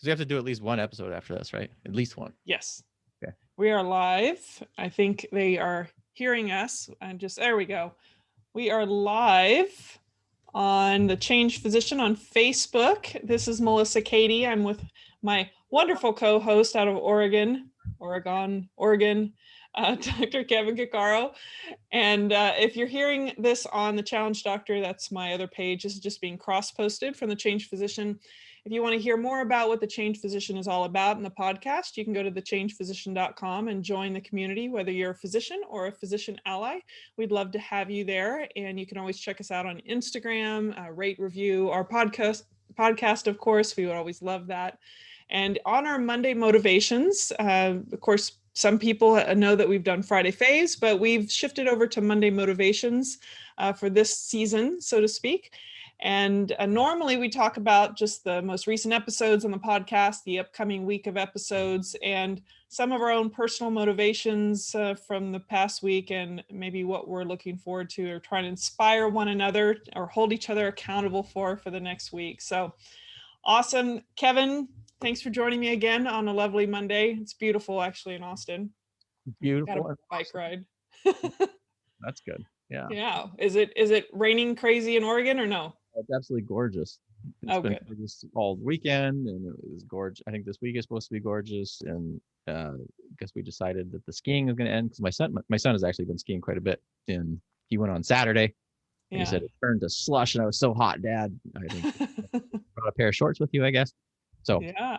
Because we have to do at least one episode after this, right? At least one. Yes. Okay. We are live. I think they are hearing us. And just there we go. We are live on the Change Physician on Facebook. This is Melissa Cady. I'm with my wonderful co-host out of Oregon, Dr. Kevin Cuccaro. And if you're hearing this on the Challenge Doctor, that's my other page. This is just being cross-posted from the Change Physician. If you want to hear more about what the Change Physician is all about in the podcast, you can go to thechangephysician.com and join the community, whether you're a physician or a physician ally. We'd love to have you there. And you can always check us out on Instagram, rate, review our podcast, of course. We would always love that. And on our Monday motivations, of course, some people know that we've done Friday Phase, but we've shifted over to Monday motivations for this season, so to speak. And normally we talk about just the most recent episodes on the podcast, the upcoming week of episodes, and some of our own personal motivations from the past week, and maybe what we're looking forward to or trying to inspire one another or hold each other accountable for the next week. So awesome. Kevin, thanks for joining me again on a lovely Monday. It's beautiful actually in Austin. Got Beautiful a and bike awesome. ride. That's good. Yeah. Yeah. Is it raining crazy in Oregon or no? It's absolutely gorgeous. It's Oh, been good. gorgeous all weekend, and it was gorgeous. I think this week is supposed to be gorgeous, and I guess we decided that the skiing is going to end because my son has actually been skiing quite a bit, and he went on Saturday, and he Yeah. said it turned to slush, and I was so hot, Dad. I think brought a pair of shorts with you, I guess. So Yeah.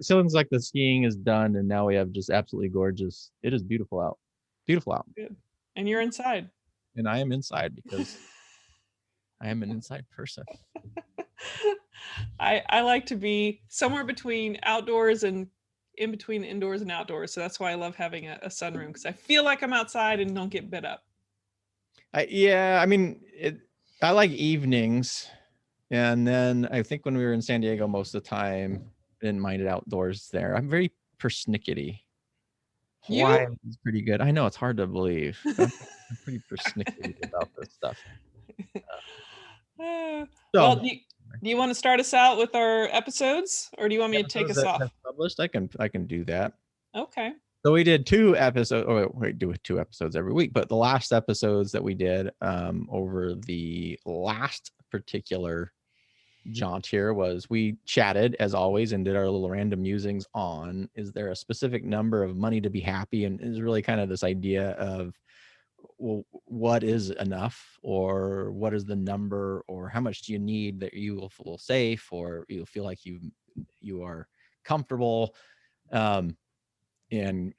sounds like the skiing is done, and now we have just absolutely gorgeous. It is beautiful out, beautiful out, Good. And you're inside. and I am inside because I am an inside person. I like to be somewhere between outdoors and in between indoors and outdoors. So that's why I love having a sunroom, because I feel like I'm outside and don't get bit up. Yeah, I mean, I like evenings, and then I think when we were in San Diego most of the time, I didn't mind it outdoors there. I'm very persnickety. Hawaii You? is pretty good. I know it's hard to believe, but I'm pretty persnickety about this stuff. Well, So do you want to start us out with our episodes, or do you want the me to take episodes us that have off? published, I can do that. Okay. So we did 2 episodes. Oh, wait, do 2 episodes every week. But the last episodes that we did over the last particular jaunt here was we chatted as always and did our little random musings on, is there a specific number of money to be happy? And is really kind of this idea of, well, what is enough, or what is the number, or how much do you need that you will feel safe, or you'll feel like you are comfortable. Um, and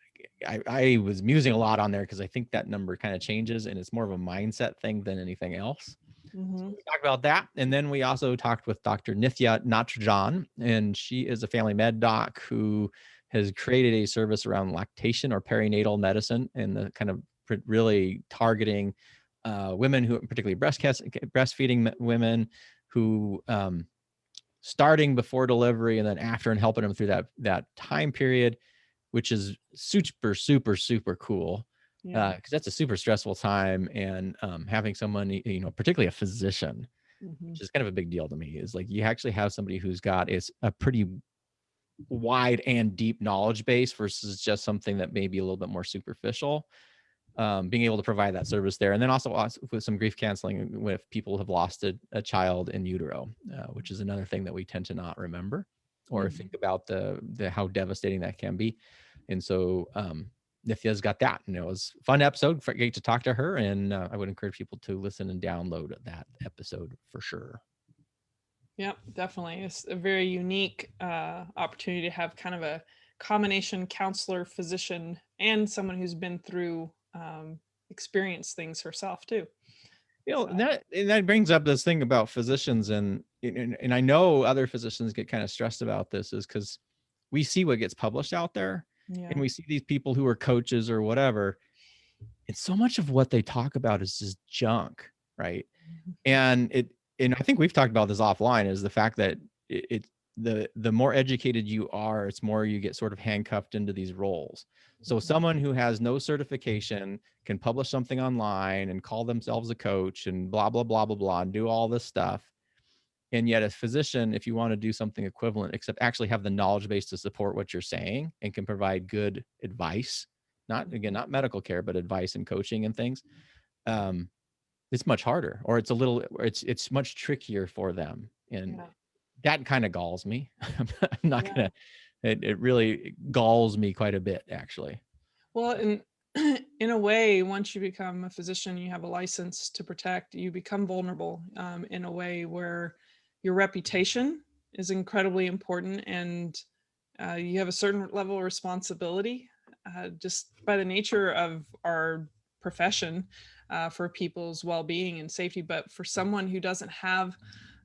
I was musing a lot on there because I think that number kind of changes, and it's more of a mindset thing than anything else. So Mm-hmm. we talked about that. And then we also talked with Dr. Nithya Natarajan, and she is a family med doc who has created a service around lactation or perinatal medicine, and the kind of really targeting women who, particularly breastfeeding women who starting before delivery and then after, and helping them through that time period, which is super, super, super cool. Yeah. Because that's a super stressful time, and having someone, particularly a physician, Mm-hmm. which is kind of a big deal to me, is like you actually have somebody who's got a pretty wide and deep knowledge base versus just something that may be a little bit more superficial. Being able to provide that service there, and then also with some grief counseling if people have lost a child in utero, which is another thing that we tend to not remember or Mm-hmm. think about the how devastating that can be. And so Nithya's got that, and it was a fun episode. Great to talk to her, and I would encourage people to listen and download that episode for sure. Yep, definitely. It's a very unique opportunity to have kind of a combination counselor, physician, and someone who's been through experienced things herself too. So, And that brings up this thing about physicians, and I know other physicians get kind of stressed about this, is because we see what gets published out there, and yeah. we see these people who are coaches or whatever, and so much of what they talk about is just junk, right? And I think we've talked about this offline, is the fact that the more educated you are, it's more you get sort of handcuffed into these roles. So someone who has no certification can publish something online and call themselves a coach and blah blah blah blah blah and do all this stuff, And yet a physician, if you want to do something equivalent, except actually have the knowledge base to support what you're saying and can provide good advice, not again, not medical care, but advice and coaching and things, it's much harder, or it's much trickier for them. And Yeah. that kind of galls me. I'm not Yeah. gonna, it really galls me quite a bit, actually. Well, in a way, once you become a physician, you have a license to protect, you become vulnerable in a way where your reputation is incredibly important, and you have a certain level of responsibility just by the nature of our profession for people's well-being and safety. But for someone who doesn't have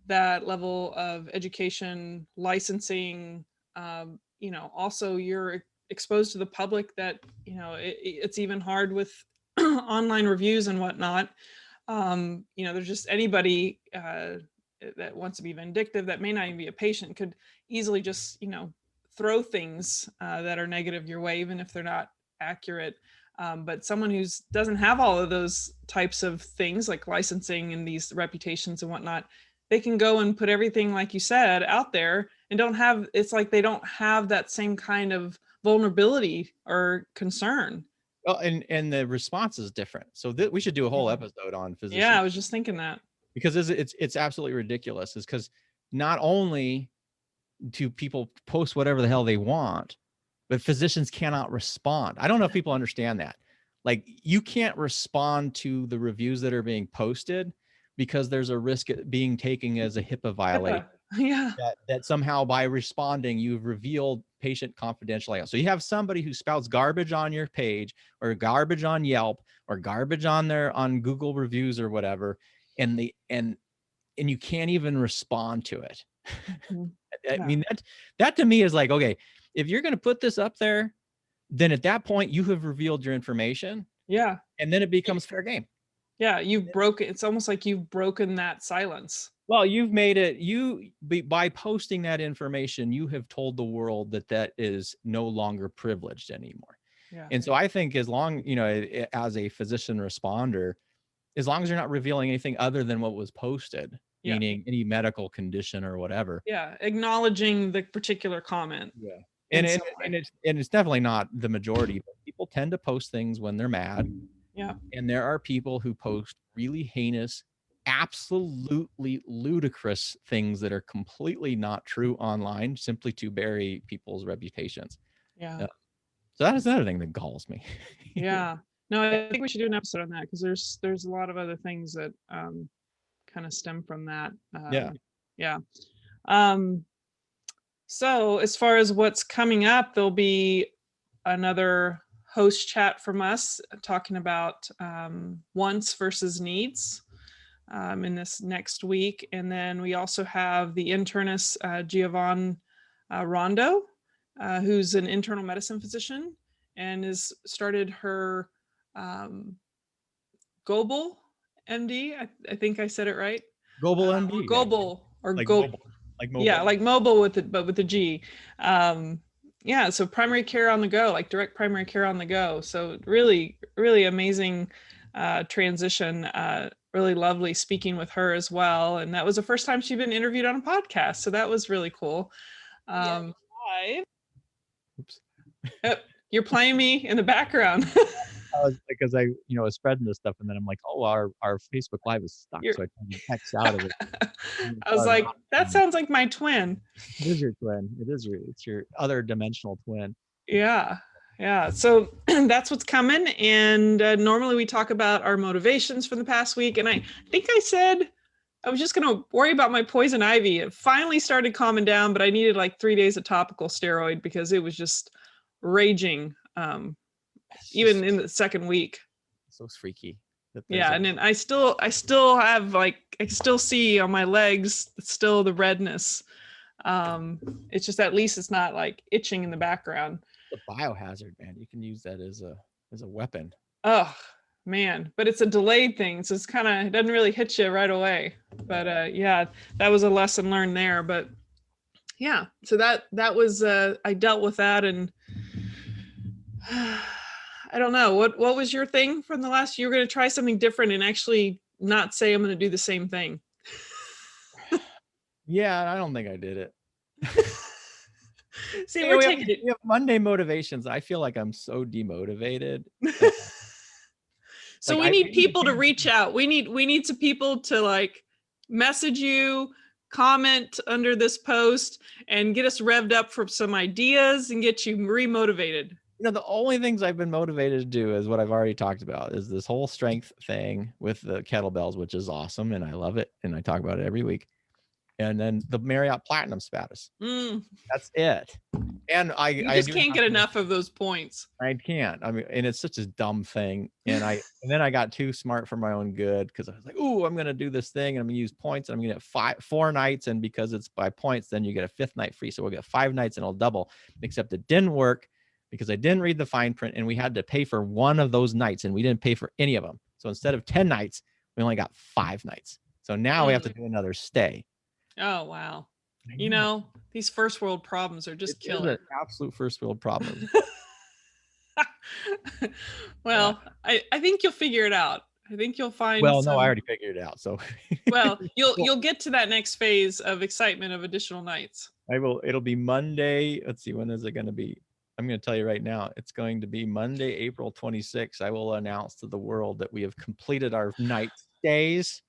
that level of education, licensing, also you're exposed to the public that, it's even hard with online reviews and whatnot. There's just anybody that wants to be vindictive, that may not even be a patient, could easily just, throw things that are negative your way, even if they're not accurate. But someone who doesn't have all of those types of things like licensing and these reputations and whatnot, they can go and put everything, like you said, out there, and it's like they don't have that same kind of vulnerability or concern. Well, and the response is different. So we should do a whole episode on Yeah, physician, I was just thinking that. because it's absolutely ridiculous. Is because not only do people post whatever the hell they want, but physicians cannot respond. I don't know if people understand that. Like, you can't respond to the reviews that are being posted because there's a risk at being taken as a HIPAA violation. Yeah. That somehow by responding, you've revealed patient confidentiality. So you have somebody who spouts garbage on your page, or garbage on Yelp, or garbage on Google reviews or whatever, and you can't even respond to it. Mhm. I mean, that to me is like, okay, if you're going to put this up there, then at that point you have revealed your information, Yeah. and then it becomes fair game. Yeah. It's almost like you've broken that silence. Well, you've made it, by posting that information, you have told the world that is no longer privileged anymore. Yeah. And so I think, as long, as a physician responder, as long as you're not revealing anything other than what was posted, Yeah. meaning any medical condition or whatever. Yeah. Acknowledging the particular comment. Yeah. in And some way. it's definitely not the majority, but people tend to post things when they're mad. Yeah. And there are people who post really heinous, absolutely ludicrous things that are completely not true online, simply to bury people's reputations. Yeah. So that is another thing that galls me. Yeah. No, I think we should do an episode on that, because there's a lot of other things that kind of stem from that. Yeah. Yeah. So as far as what's coming up, there'll be another host chat from us talking about wants versus needs in this next week. And then we also have the internist Giovanni Rondo, who's an internal medicine physician and has started her Global MD. I think I said it right. Global MD. Global, or Like go. mobile. Like mobile. Yeah, like mobile but with a G. Yeah, so primary care on the go, like direct primary care on the go. So really, really amazing transition. Really lovely speaking with her as well. And that was the first time she'd been interviewed on a podcast. So that was really cool. Live. Oops. Oh, you're playing me in the background. Because I was spreading this stuff, and then I'm like, oh, our Facebook Live is stuck, so I turned the text out of it. I was like, that sounds like my twin. It is your twin. It's your other dimensional twin. Yeah. So that's what's coming. And normally we talk about our motivations for the past week. And I think I said I was just going to worry about my poison ivy. It finally started calming down, but I needed like 3 days of topical steroid because it was just raging. Even in the second week. So freaky. Yeah, and then I still have, like, I can still see on my legs still the redness. It's just, at least it's not like itching in the background. The biohazard, man. You can use that as a weapon. Oh man, but it's a delayed thing, so it's kind of, it doesn't really hit you right away. But yeah, that was a lesson learned there. But yeah, so that was I dealt with that. And I don't know, what was your thing from the last? You were going to try something different and actually not say I'm going to do the same thing. Yeah, I don't think I did it. See, Hey, we're taking we have Monday motivations. I feel like I'm so demotivated. it. So Like we we need need to people to change. reach out. We need some people to like message you, comment under this post, and get us revved up for some ideas and get you remotivated. The only things I've been motivated to do is what I've already talked about, is this whole strength thing with the kettlebells, which is awesome, and I love it, and I talk about it every week. And then the Marriott Platinum status. Mm, That's it. And you I just do can't have get to. enough of those points. I can't. I mean, and it's such a dumb thing. And then I got too smart for my own good, because I was like, "Ooh, I'm gonna do this thing, and I'm gonna use points, and I'm gonna get 4 nights, and because it's by points, then you get a fifth night free. So we'll get 5 nights, and it'll double." Except it didn't work because I didn't read the fine print, and we had to pay for one of those nights, and we didn't pay for any of them. So instead of 10 nights, we only got 5 nights. So now we have to do another stay. Oh, wow. I You know. know, these first world problems are It just is killer. an absolute first world problem. Yeah. Well, I think you'll figure it out. I think you'll find Well, no, I some. already figured it out. So Well, you'll Well, you'll get to that next phase of excitement of additional nights. I will. It'll be Monday. Let's see, when is it going to be? I'm going to tell you right now. It's going to be Monday, April 26th. I will announce to the world that we have completed our night stays,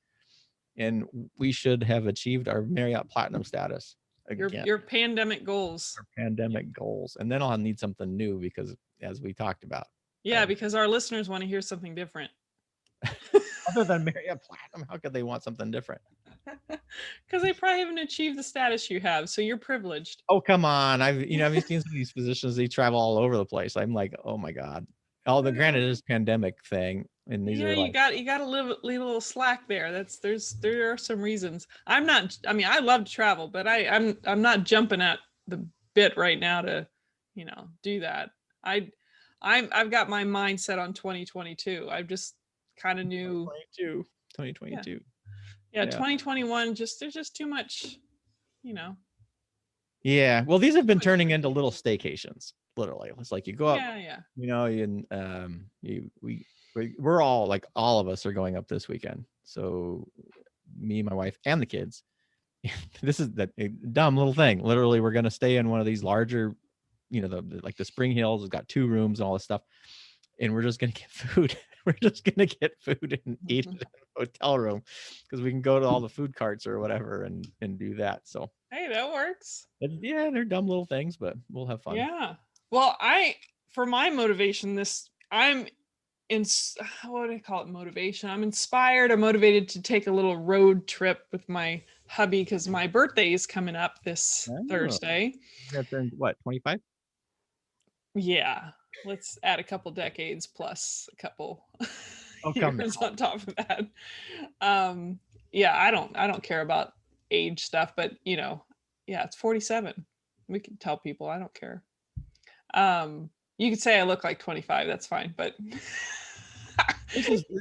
and we should have achieved our Marriott Platinum status again, Your pandemic goals. our pandemic goals. And then I'll need something new because, as we talked about, Yeah, because our listeners want to hear something different. other than Marriott Platinum, how could they want something different? Because they probably haven't achieved the status you have, so you're privileged. Oh, come on. I've seen some of these physicians, they travel all over the place. I'm like, oh my God. Oh, the granted it is pandemic thing. And these Yeah, are you like, got to leave a little slack there. There are some reasons. I'm not. I mean, I love to travel, but I'm not jumping at the bit right now to, do that. I've got my mind set on 2022. I just kind of knew. 2022, Yeah, 2022. yeah. Yeah. 2021. There's just too much. You know. Yeah. Well, these have been turning into little staycations, literally. It's like you go up, Yeah. and we're all, like, all of us are going up this weekend. So me, my wife, and the kids. This is that dumb little thing. Literally, we're gonna stay in one of these larger, like the Spring Hills has got 2 rooms and all this stuff, and we're just gonna get food. We're just gonna get food and eat it in a hotel room, because we can go to all the food carts or whatever and do that. So Hey, that works. yeah, they're dumb little things, but we'll have fun. Yeah. Well, for my motivation, I'm in, what do I call it? Motivation. I'm inspired. I'm motivated to take a little road trip with my hubby because my birthday is coming up this Oh, Thursday. you're gonna turn what, 25? Yeah. Let's add a couple decades plus a couple Oh, come years now. on top of that. Yeah, I don't care about age stuff, but yeah, it's 47. We can tell people I don't care. You could say I look like 25, that's fine, but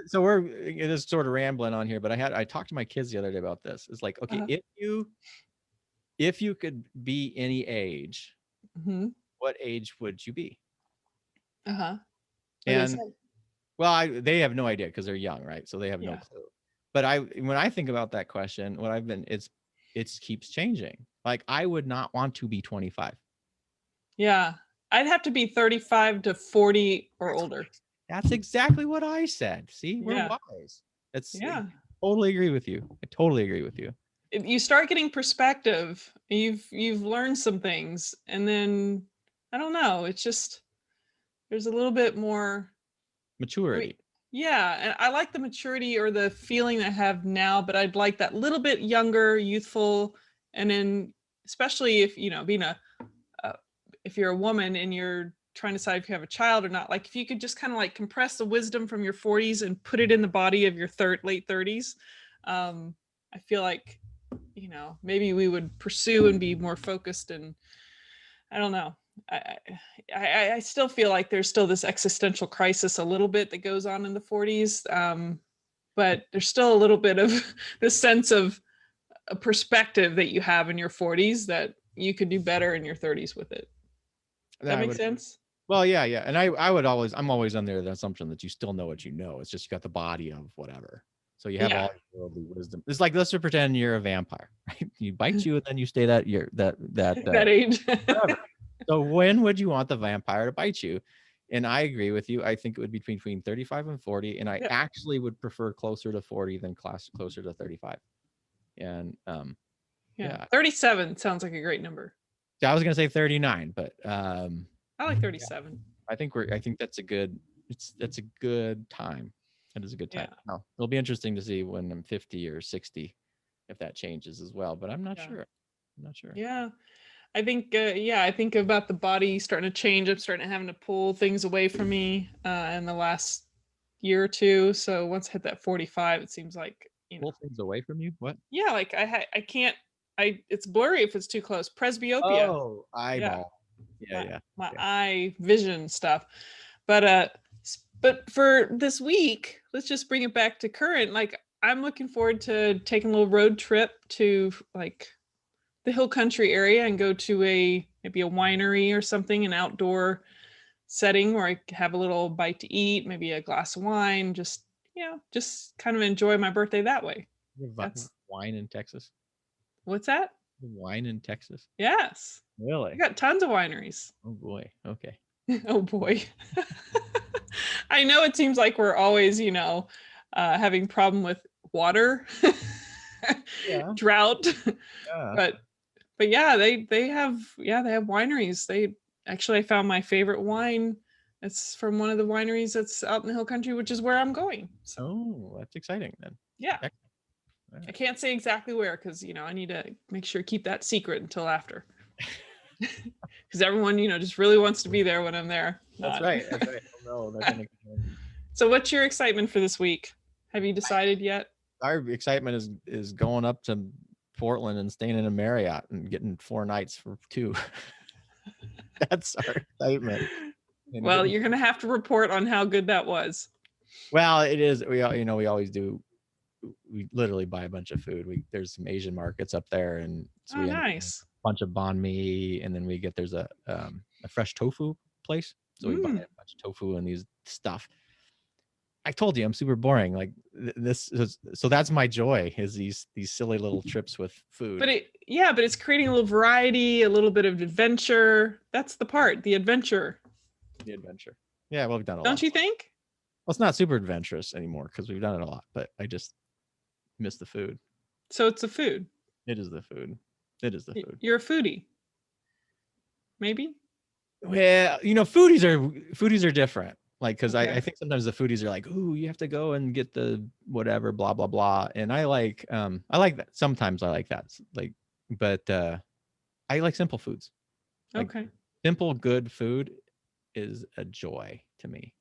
So it is sort of rambling on here, but I talked to my kids the other day about this. It's like, okay, uh-huh. if you could be any age, Hmm. what age would you be? Uh-huh. What do they And say? well, they have no idea because they're young, right? So they have no Yeah. clue. But when I think about that question, it keeps changing. Like, I would not want to be 25. Yeah. I'd have to be 35 to 40 or older. That's exactly what I said. See, we're Yeah. wise. I Yeah. totally agree with you. I totally agree with you. You start getting perspective. You've learned some things, and then I don't know, it's just there's a little bit more. I mean, Maturity. yeah, and I like the maturity or the feeling I have now, but I'd like that little bit younger, youthful, and then especially if being uh, if you're a woman and you're trying to decide if you have a child or not, like if you could just kind of like compress the wisdom from your 40s and put it in the body of your late 30s, I feel like maybe we would pursue and be more focused. And I don't know. I, I still feel like there's still this existential crisis a little bit that goes on in the 40s, but there's still a little bit of this sense of a perspective that you have in your 40s that you could do better in your 30s with it. Does that make sense? Well, yeah, yeah. And I'm always under the assumption that you still know what you know. It's just you got the body of whatever. So you have all your worldly wisdom. It's like, let's just pretend you're a vampire, right? You bite you and then you stay that year, that that age. forever. So when would you want the vampire to bite you? And I agree with you. I think it would be between 35 and 40. And I actually would prefer closer to 40 than closer to 35. And yeah. 37 sounds like a great number. I was gonna say 39, but I like 37. I think that's a good time. That is a good time. Now, it'll be interesting to see when I'm 50 or 60 if that changes as well, but I'm not sure. Yeah. I think I think about the body starting to change. I'm starting to having to pull things away from me in the last year or two. So once I hit that 45, it seems like, pull things away from you. What? Yeah, like I can't. It's blurry if it's too close. Presbyopia. Oh, eyeball. Yeah. My eye vision stuff. But for this week, let's just bring it back to current. Like, I'm looking forward to taking a little road trip to like the hill country area and go to maybe a winery or something, an outdoor setting where I have a little bite to eat, maybe a glass of wine, just kind of enjoy my birthday that way. That's wine in Texas. What's that? Wine in Texas. Yes. Really? I got tons of wineries. Oh boy. Okay. Oh boy. I know it seems like we're always, having problem with water, drought, but yeah, they have wineries. I found my favorite wine. It's from one of the wineries that's out in the hill country, which is where I'm going. So. Oh, that's exciting then. Yeah. I can't say exactly where because I need to make sure keep that secret until after. Because everyone, just really wants to be there when I'm there. That's right. No, So what's your excitement for this week? Have you decided yet? Our excitement is going up to Portland and staying in a Marriott and getting 4 nights for 2. That's our excitement. Well, you're going to have to report on how good that was. Well, it is. We always do. We literally buy a bunch of food. There's some Asian markets up there, and so we nice. A bunch of banh mi, and then there's a fresh tofu place. So we buy a bunch of tofu and these stuff. I told you I'm super boring. Like this is, so that's my joy is these silly little trips with food. But it's creating a little variety, a little bit of adventure. That's the part, the adventure. Yeah, well, we've done a lot. Don't you think? Well, it's not super adventurous anymore because we've done it a lot, but I just miss the food. So it's the food. It is the food. You're a foodie. Maybe? Well, foodies are different. Like, because I think sometimes the foodies are like, ooh, you have to go and get the whatever, blah, blah, blah. And I like that. Sometimes I like that. But I like simple foods. Okay. Simple, good food is a joy to me.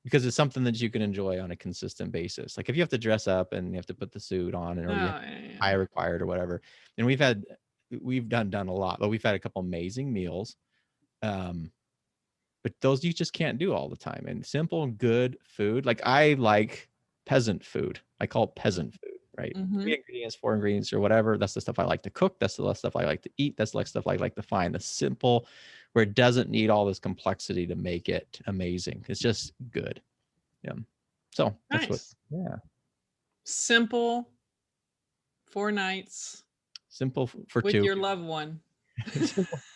Because it's something that you can enjoy on a consistent basis. Like if you have to dress up and you have to put the suit on or high required or whatever. And we've done a lot, but we've had a couple amazing meals. But those you just can't do all the time. And simple, good food. Like I like peasant food. I call it peasant food, right? 3 ingredients, 4 ingredients or whatever. That's the stuff I like to cook. That's the stuff I like to eat. That's the stuff I like to find. The simple, where it doesn't need all this complexity to make it amazing. It's just good. Yeah. So that's simple 4 nights. Simple for with 2. With your loved one.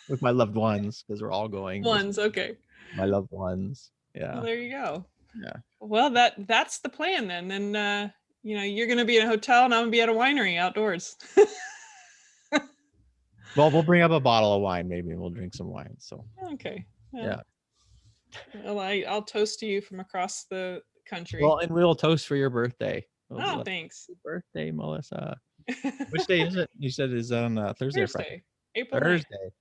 With my loved ones, because we're all going. Okay. My loved ones. Yeah. Well, there you go. Yeah. Well, that's the plan then. And you're gonna be in a hotel and I'm gonna be at a winery outdoors. Well, we'll bring up a bottle of wine, maybe, and we'll drink some wine. So okay. Yeah. Well, I'll toast to you from across the country. Well, and we'll toast for your birthday. Thanks. Happy birthday, Melissa. Which day is it? You said it's on Thursday or Friday? April Thursday. 9th.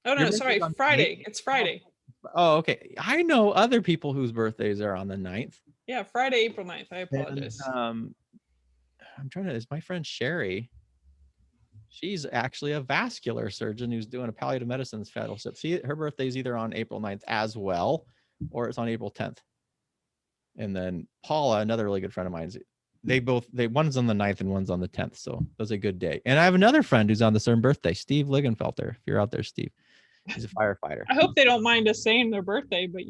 Oh no, sorry, Friday. It's Friday. Oh, okay. I know other people whose birthdays are on the 9th. Yeah, Friday, April 9th. I apologize. And, is my friend Sherry. She's actually a vascular surgeon who's doing a palliative medicine fellowship. Her birthday is either on April 9th as well, or it's on April 10th. And then Paula, another really good friend of mine, one's on the 9th and one's on the 10th. So that's a good day. And I have another friend who's on the same birthday, Steve Ligenfelter. If you're out there, Steve, he's a firefighter. I hope they don't mind us saying their birthday, but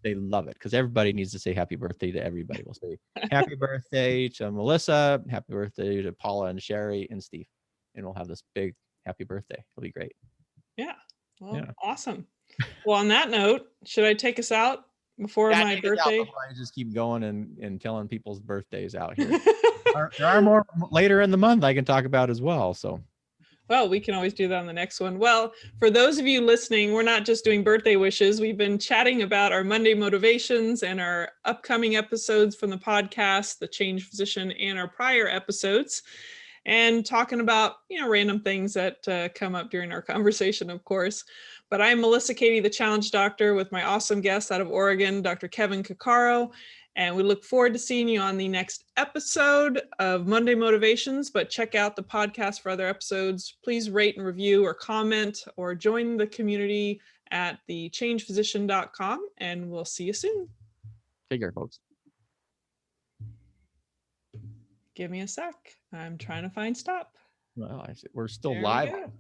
They love it because everybody needs to say happy birthday to everybody. We'll say happy birthday to Melissa, happy birthday to Paula and Sherry and Steve. And we'll have this big happy birthday. It'll be great. Yeah. Well, Yeah. awesome. Well, on that note, should I take us out before Yeah, my take us out birthday? before I just keep going and telling people's birthdays out here. There are more later in the month I can talk about as well. So Well, we can always do that on the next one. Well, for those of you listening, we're not just doing birthday wishes. We've been chatting about our Monday motivations and our upcoming episodes from the podcast, The Change Physician, and our prior episodes, and talking about, random things that come up during our conversation, of course. But I'm Melissa Katie, the Challenge Doctor, with my awesome guest out of Oregon, Dr. Kevin Cuccaro. And we look forward to seeing you on the next episode of Monday Motivations. But check out the podcast for other episodes. Please rate and review or comment or join the community at thechangephysician.com. And we'll see you soon. take care, folks. Give me a sec. I'm trying to find stop. Well, we're still There we live. go.